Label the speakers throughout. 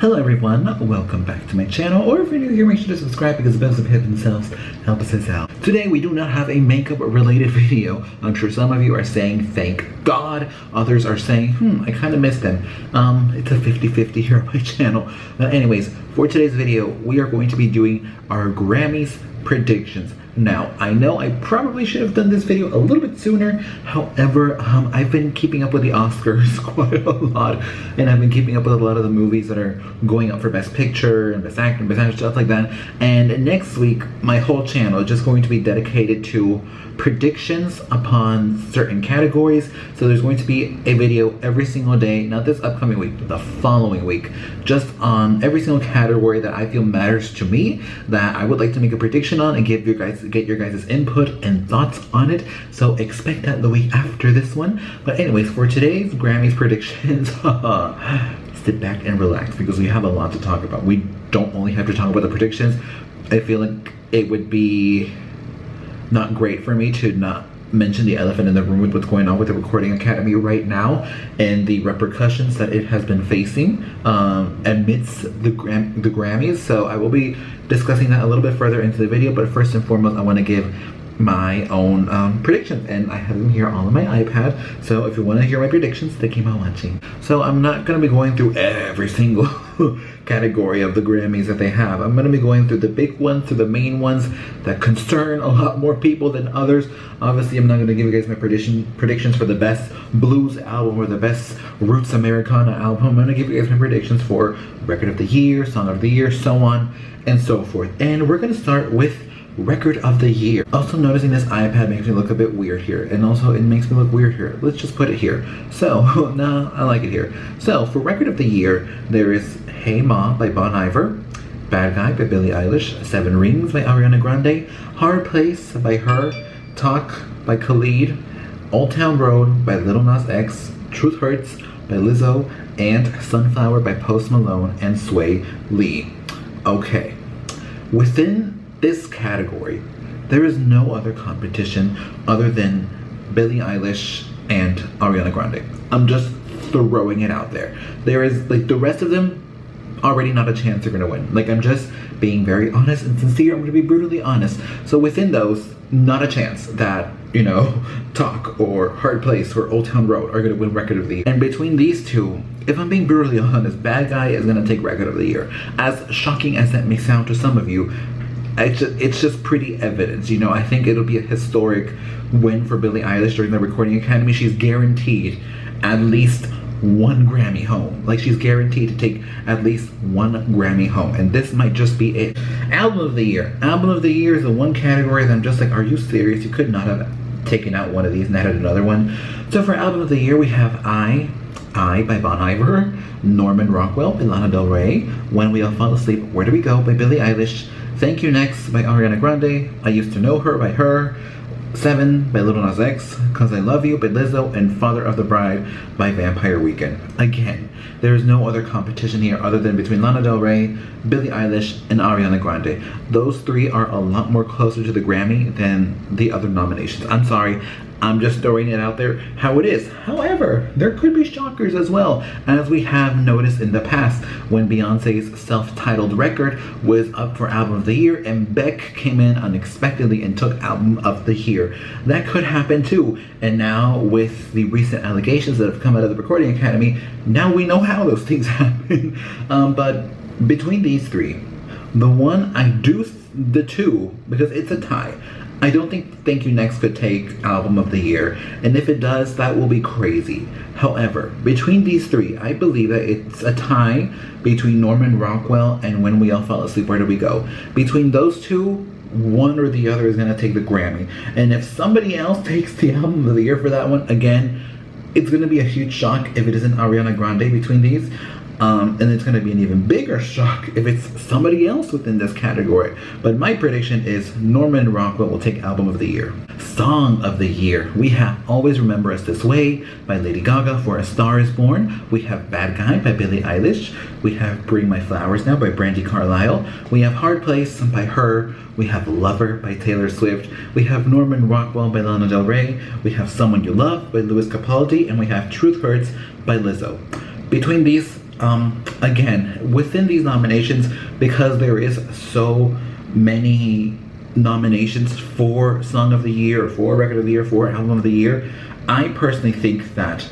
Speaker 1: Hello everyone, welcome back to my channel, or if you're new here, make sure to subscribe because the bells have hit themselves help us out. Today we do not have a makeup related video. I'm sure some of you are saying thank God, others are saying I kind of missed them. It's a 50-50 here on my channel. But anyways, for today's video we are going to be doing our Grammys predictions. Now, I know I probably should have done this video a little bit sooner. However, I've been keeping up with the Oscars quite a lot, and I've been keeping up with a lot of the movies that are going up for Best Picture and Best Actor and Best Actress, stuff like that. And next week, my whole channel is just going to be dedicated to predictions upon certain categories. So there's going to be a video every single day, not this upcoming week, the following week, just on every single category that I feel matters to me, that I would like to make a prediction on and get your guys' input and thoughts on it. So expect that the week after this one. But anyways, for today's Grammys predictions, sit back and relax because we have a lot to talk about. We don't only have to talk about the predictions. I feel like it would be not great for me to not mention the elephant in the room with what's going on with the Recording Academy right now and the repercussions that it has been facing amidst the Grammys. So I will be discussing that a little bit further into the video, but first and foremost I want to give my own predictions, and I have them here all on my iPad. So if you want to hear my predictions, they came out watching. So I'm not going to be going through every single category of the Grammys that they have. I'm going to be going through the big ones, through the main ones that concern a lot more people than others. Obviously, I'm not going to give you guys my predictions for the best blues album or the best roots Americana album. I'm going to give you guys my predictions for record of the year, song of the year, so on and so forth. And we're going to start with record of the year. Also noticing this iPad makes me look a bit weird here, and also it makes me look weird here. Let's just put it here. So nah, I like it here. So for record of the year, there is Hey Ma by Bon Iver, Bad Guy by Billie Eilish, Seven Rings by Ariana Grande, Hard Place by her, Talk by Khalid, Old Town Road by Lil Nas X, Truth Hurts by Lizzo, and Sunflower by Post Malone and Sway Lee. Okay, within this category, there is no other competition other than Billie Eilish and Ariana Grande. I'm just throwing it out there. There is, like, the rest of them, already not a chance they're gonna win. Like, I'm just being very honest and sincere. I'm gonna be brutally honest. So within those, not a chance that, you know, Talk or Hard Place or Old Town Road are gonna win record of the year. And between these two, if I'm being brutally honest, Bad Guy is gonna take record of the year. As shocking as that may sound to some of you, it's just pretty evidence, you know. I think it'll be a historic win for Billie Eilish during the Recording Academy. She's guaranteed at least one Grammy home. Like, she's guaranteed to take at least one Grammy home, and this might just be it. Album of the year. Album of the year is the one category that I'm just like, are you serious? You could not have taken out one of these and added another one. So for album of the year, we have I by Bon Iver, Norman Rockwell by Lana Del Rey, When We All Fall Asleep, Where Do We Go by Billie Eilish, Thank You Next by Ariana Grande, I Used to Know Her by her, Seven by Lil Nas X, Cause I Love You by Lizzo, and Father of the Bride by Vampire Weekend. Again, there is no other competition here other than between Lana Del Rey, Billie Eilish, and Ariana Grande. Those three are a lot more closer to the Grammy than the other nominations. I'm sorry, I'm just throwing it out there how it is. However, there could be shockers as well, as we have noticed in the past when Beyonce's self-titled record was up for Album of the Year and Beck came in unexpectedly and took Album of the Year. That could happen too. And now with the recent allegations that have come out of the Recording Academy, now we know how those things happen. But between these three, the two, because it's a tie, I don't think Thank You Next could take Album of the Year, and if it does, that will be crazy. However, between these three, I believe that it's a tie between Norman Rockwell and When We All Fall Asleep, Where Do We Go? Between those two, one or the other is going to take the Grammy. And if somebody else takes the Album of the Year for that one, again, it's going to be a huge shock if it isn't Ariana Grande between these. And it's going to be an even bigger shock if it's somebody else within this category. But my prediction is Norman Rockwell will take Album of the Year. Song of the Year. We have Always Remember Us This Way by Lady Gaga for A Star Is Born. We have Bad Guy by Billie Eilish. We have Bring My Flowers Now by Brandi Carlile. We have Hard Place by her. We have Lover by Taylor Swift. We have Norman Rockwell by Lana Del Rey. We have Someone You Love by Lewis Capaldi. And we have Truth Hurts by Lizzo. Between these, Again, within these nominations, because there is so many nominations for Song of the Year, for Record of the Year, for Album of the Year, I personally think that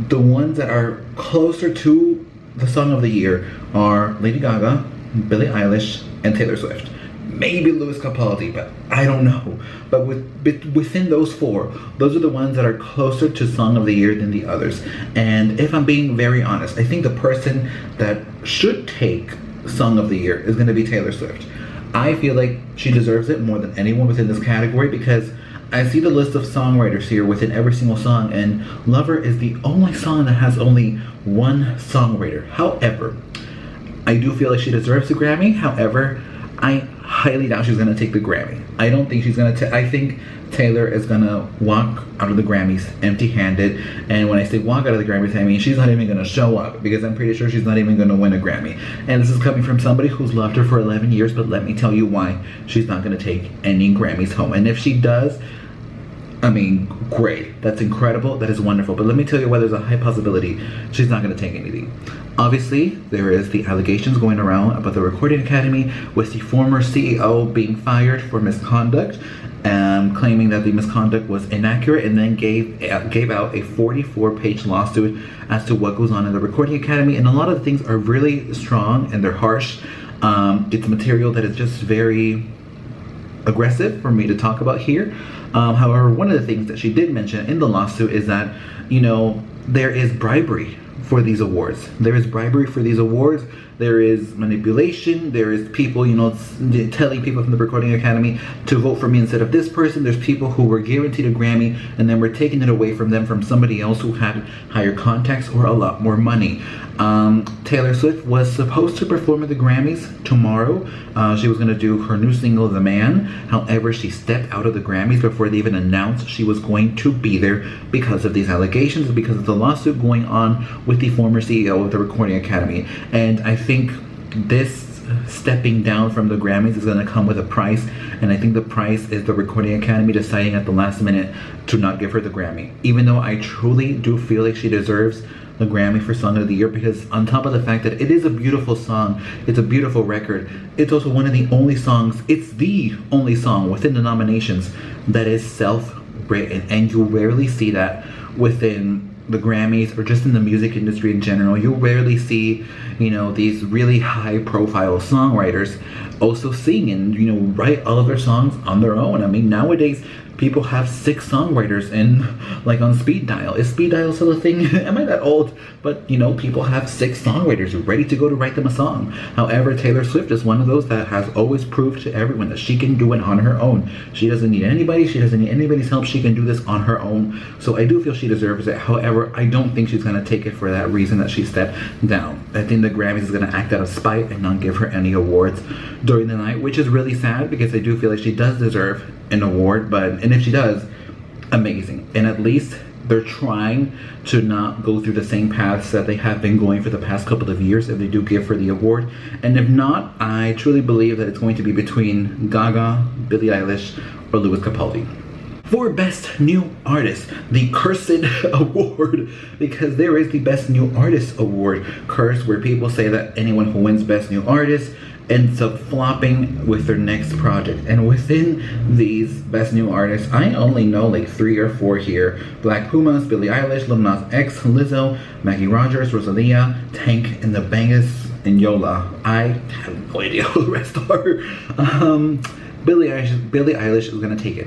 Speaker 1: the ones that are closer to the Song of the Year are Lady Gaga, Billie Eilish, and Taylor Swift. Maybe Lewis Capaldi, but I don't know. But within those four, those are the ones that are closer to Song of the Year than the others. And if I'm being very honest, I think the person that should take Song of the Year is going to be Taylor Swift. I feel like she deserves it more than anyone within this category, because I see the list of songwriters here within every single song, and Lover is the only song that has only one songwriter. However, I do feel like she deserves a Grammy. However, I highly doubt she's gonna take the Grammy. I don't think she's gonna I think Taylor is gonna walk out of the Grammys empty-handed. And when I say walk out of the Grammys, I mean she's not even gonna show up, because I'm pretty sure she's not even gonna win a Grammy. And this is coming from somebody who's loved her for 11 years, but let me tell you why she's not gonna take any Grammys home. And if she does, I mean, great. That's incredible. That is wonderful. But let me tell you why there's a high possibility she's not going to take anything. Obviously, there is the allegations going around about the Recording Academy, with the former CEO being fired for misconduct, claiming that the misconduct was inaccurate, and then gave out a 44-page lawsuit as to what goes on in the Recording Academy. And a lot of the things are really strong and they're harsh. It's material that is just very aggressive for me to talk about here. However, one of the things that she did mention in the lawsuit is that, you know, there is bribery for these awards. There is bribery for these awards. There is manipulation. There is people, you know, telling people from the Recording Academy to vote for me instead of this person. There's people who were guaranteed a Grammy and then we're taking it away from them from somebody else who had higher contacts or a lot more money. Taylor Swift was supposed to perform at the Grammys tomorrow. She was going to do her new single, The Man. However, she stepped out of the Grammys before they even announced she was going to be there because of these allegations, because of the lawsuit going on with the former CEO of the Recording Academy. And I think this stepping down from the Grammys is going to come with a price, and I think the price is the Recording Academy deciding at the last minute to not give her the Grammy, even though I truly do feel like she deserves the Grammy for Song of the Year, because on top of the fact that it is a beautiful song, it's a beautiful record, it's also one of the only songs, it's the only song within the nominations that is self-written, and you rarely see that within the Grammys or just in the music industry in general. You rarely see, you know, these really high profile songwriters also sing and, you know, write all of their songs on their own. I mean, nowadays people have 6 songwriters in, like, on speed dial. Is speed dial still a thing? Am I that old? But, you know, people have 6 songwriters ready to go to write them a song. However, Taylor Swift is one of those that has always proved to everyone that she can do it on her own. She doesn't need anybody. She doesn't need anybody's help. She can do this on her own. So I do feel she deserves it. However, I don't think she's going to take it for that reason that she stepped down. I think the Grammys is going to act out of spite and not give her any awards during the night, which is really sad, because I do feel like she does deserve an award. And if she does, amazing. And at least they're trying to not go through the same paths that they have been going for the past couple of years if they do give her the award. And if not, I truly believe that it's going to be between Gaga, Billie Eilish, or Lewis Capaldi. For Best New Artist, the cursed award, because there is the Best New Artist award curse, where people say that anyone who wins Best New Artist ends up flopping with their next project. And within these Best New Artists, I only know like 3 or 4 here. Black Pumas, Billie Eilish, Lil Nas X, Lizzo, Maggie Rogers, Rosalia, Tank, and the Bangas, and Yola. I have no idea who the rest are. Billie Eilish is gonna take it.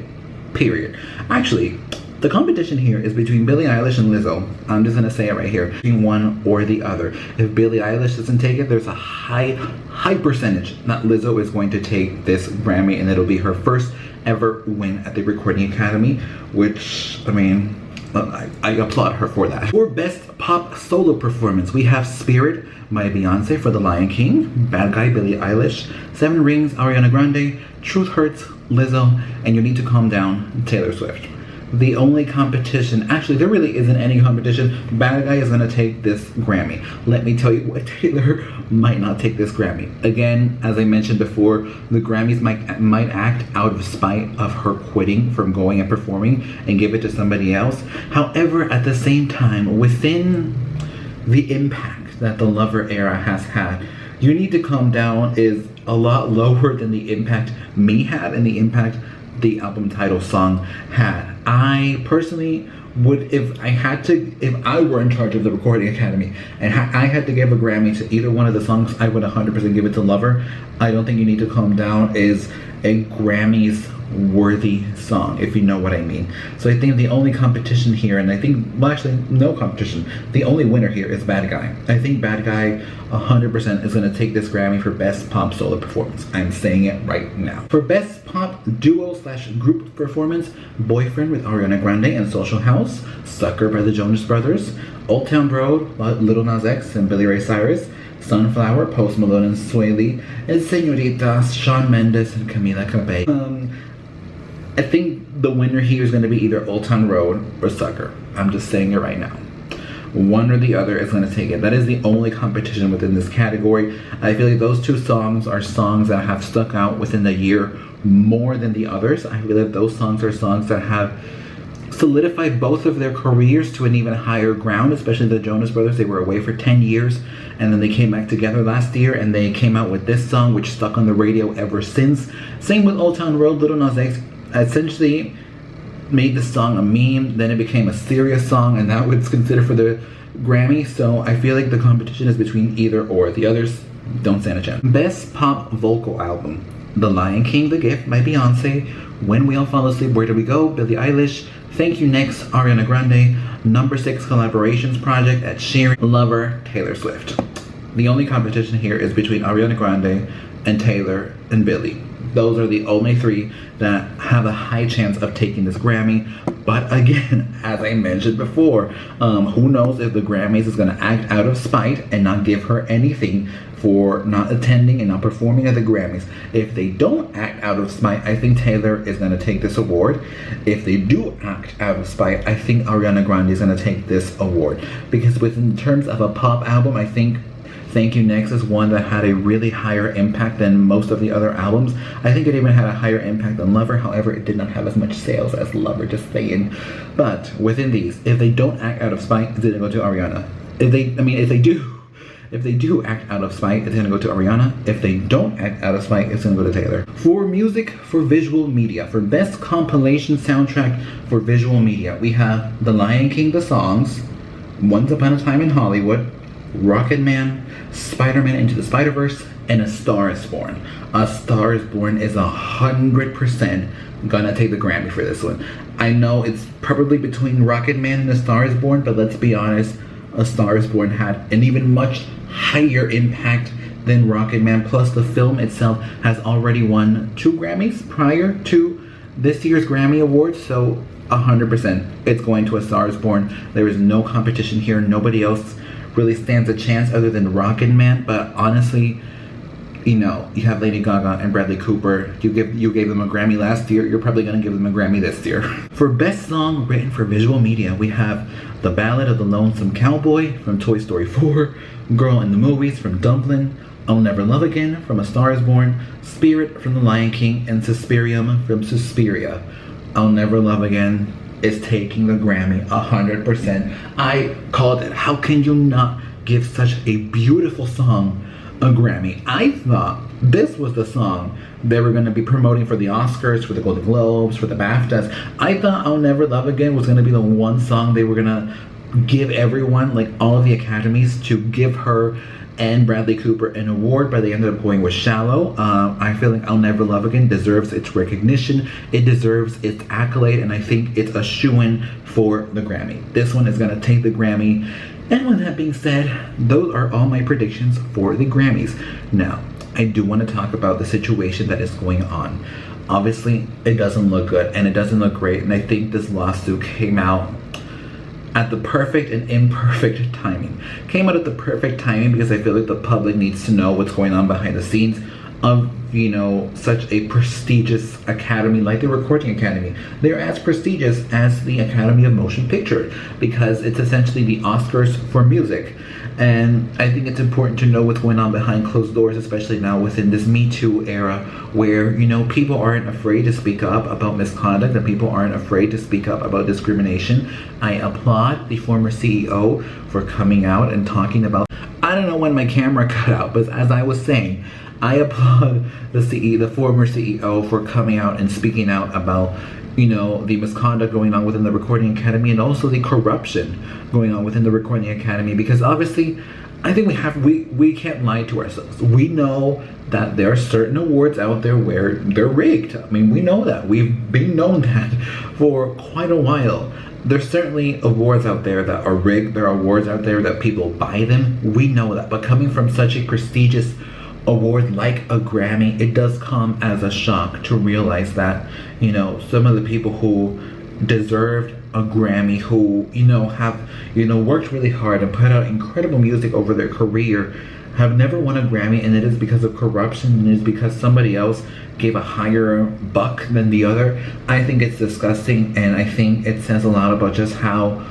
Speaker 1: Period. Actually, the competition here is between Billie Eilish and Lizzo. I'm just gonna say it right here, between one or the other. If Billie Eilish doesn't take it, there's a high percentage that Lizzo is going to take this Grammy, and it'll be her first ever win at the Recording Academy, which, I mean, I applaud her for that. For Best Pop Solo Performance, we have Spirit by Beyonce for The Lion King, Bad Guy, Billie Eilish, 7 Rings, Ariana Grande, Truth Hurts, Lizzo, and You Need to Calm Down, Taylor Swift. The only competition, actually there really isn't any competition. Bad Guy is gonna take this Grammy. Let me tell you what, Taylor might not take this Grammy. Again, as I mentioned before, the Grammys might act out of spite of her quitting from going and performing and give it to somebody else. However, at the same time, within the impact impact that the Lover era has had. You Need to Calm Down is a lot lower than the impact Me had and the impact the album title song had. I personally would, if I were in charge of the Recording Academy and I had to give a Grammy to either one of the songs, I would 100% give it to Lover. I don't think You Need to Calm Down is a Grammys worthy song, if you know what I mean. So I think the only competition here, and I think, well, actually no competition, the only winner here is Bad Guy. I think Bad Guy 100% is going to take this Grammy for Best Pop Solo Performance. I'm saying it right now. For Best Pop Duo / Group Performance, Boyfriend with Ariana Grande and Social House, Sucker by the Jonas Brothers, Old Town Road by Lil Nas X and Billy Ray Cyrus, Sunflower, Post Malone and Sway Lee, and Señoritas, Shawn Mendes and Camila Cabello. I think the winner here is going to be either Old Town Road or Sucker. I'm just saying it right now. One or the other is going to take it. That is the only competition within this category. I feel like those two songs are songs that have stuck out within the year more than the others. I feel like those songs are songs that have solidified both of their careers to an even higher ground, especially the Jonas Brothers. They were away for 10 years and then they came back together last year and they came out with this song, which stuck on the radio ever since. Same with Old Town Road. Lil Nas X essentially made the song a meme, then it became a serious song, and that was considered for the Grammy. So I feel like the competition is between either or. The others don't stand a chance. Best Pop Vocal Album: The Lion King, The Gift by Beyonce, When We All Fall Asleep, Where Do We Go, Billie Eilish, Thank You Next, Ariana Grande, Number 6 Collaborations Project, Ed Sheeran, Lover, Taylor Swift. The only competition here is between Ariana Grande and Taylor and Billie. Those are the only three that have a high chance of taking this Grammy. But again, as I mentioned before, who knows if the Grammys is going to act out of spite and not give her anything for not attending and not performing at the Grammys. If they don't act out of spite, I think Taylor is going to take this award. If they do act out of spite, I think Ariana Grande is going to take this award. Because within terms of a pop album, I think Thank You Next is one that had a really higher impact than most of the other albums. I think it even had a higher impact than Lover. However, it did not have as much sales as Lover, just saying. But within these, if they don't act out of spite, it's gonna go to Ariana. If they do act out of spite, it's gonna go to Ariana. If they don't act out of spite, it's gonna go to Taylor. For music, for visual media, for best compilation soundtrack for visual media, we have The Lion King, the songs, Once Upon a Time in Hollywood, Rocketman, Spider-Man Into the Spider-Verse, and A Star Is Born. A Star Is Born is 100% gonna take the Grammy for this one. I know it's probably between Rocketman and A Star Is Born, but let's be honest, A Star Is Born had an even much higher impact than Rocketman. Plus, the film itself has already won 2 Grammys prior to this year's Grammy Awards, so 100% it's going to A Star Is Born. There is no competition here. Nobody else really stands a chance other than Rocketman. But honestly, you know, you have Lady Gaga and Bradley Cooper. You gave them a Grammy last year. You're probably gonna give them a Grammy this year. For best song written for visual media, we have The Ballad of the Lonesome Cowboy from Toy Story 4, Girl in the Movies from Dumplin', I'll Never Love Again from A Star Is Born, Spirit from The Lion King, and Suspirium from Suspiria. I'll Never Love Again is taking the Grammy 100%. I called it. How can you not give such a beautiful song a Grammy? I thought this was the song they were going to be promoting for the Oscars, for the Golden Globes, for the BAFTAs. I thought I'll Never Love Again was going to be the one song they were going to give everyone, like all of the academies, to give her and Bradley Cooper an award, but they ended up going with Shallow. I feel like I'll Never Love Again deserves its recognition. It deserves its accolade, and I think it's a shoo-in for the Grammy. This one is going to take the Grammy. And with that being said, those are all my predictions for the Grammys. Now, I do want to talk about the situation that is going on. Obviously, it doesn't look good, and it doesn't look great, and I think this lawsuit came out at the perfect and imperfect timing. Came out at the perfect timing because I feel like the public needs to know what's going on behind the scenes of, you know, such a prestigious academy like the Recording Academy. They're as prestigious as the Academy of Motion Picture because it's essentially the Oscars for music. And I think it's important to know what's going on behind closed doors, especially now within this Me Too era where, you know, people aren't afraid to speak up about misconduct and people aren't afraid to speak up about discrimination. I applaud the former CEO for coming out and talking about. I I don't know when my camera cut out, but as I was saying, I applaud the former CEO for coming out and speaking out about, you know, the misconduct going on within the Recording Academy and also the corruption going on within the Recording Academy, because obviously I think we can't lie to ourselves. We know that there are certain awards out there where they're rigged. I mean, we know that. We've been known that for quite a while. There's certainly awards out there that are rigged. There are awards out there that people buy them. We know that. But coming from such a prestigious award like a Grammy, it does come as a shock to realize that, you know, some of the people who deserved a Grammy, who, you know, have, you know, worked really hard and put out incredible music over their career, have never won a Grammy, and it is because of corruption, and it is because somebody else gave a higher buck than the other. I think it's disgusting, and I think it says a lot about just how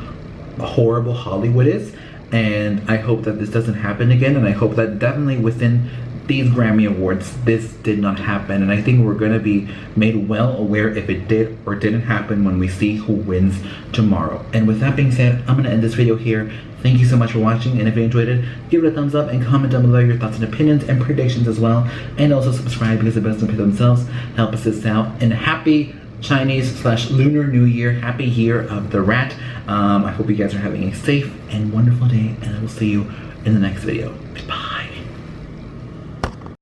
Speaker 1: horrible Hollywood is, and I hope that this doesn't happen again, and I hope that definitely within these Grammy Awards, this did not happen, and I think we're gonna be made well aware if it did or didn't happen when we see who wins tomorrow. And with that being said, I'm gonna end this video here. Thank you so much for watching, and if you enjoyed it, give it a thumbs up and comment down below your thoughts and opinions and predictions as well, and also subscribe because the best of people themselves help us out. And happy Chinese/Lunar New Year, happy year of the rat. I hope you guys are having a safe and wonderful day, and I will see you in the next video.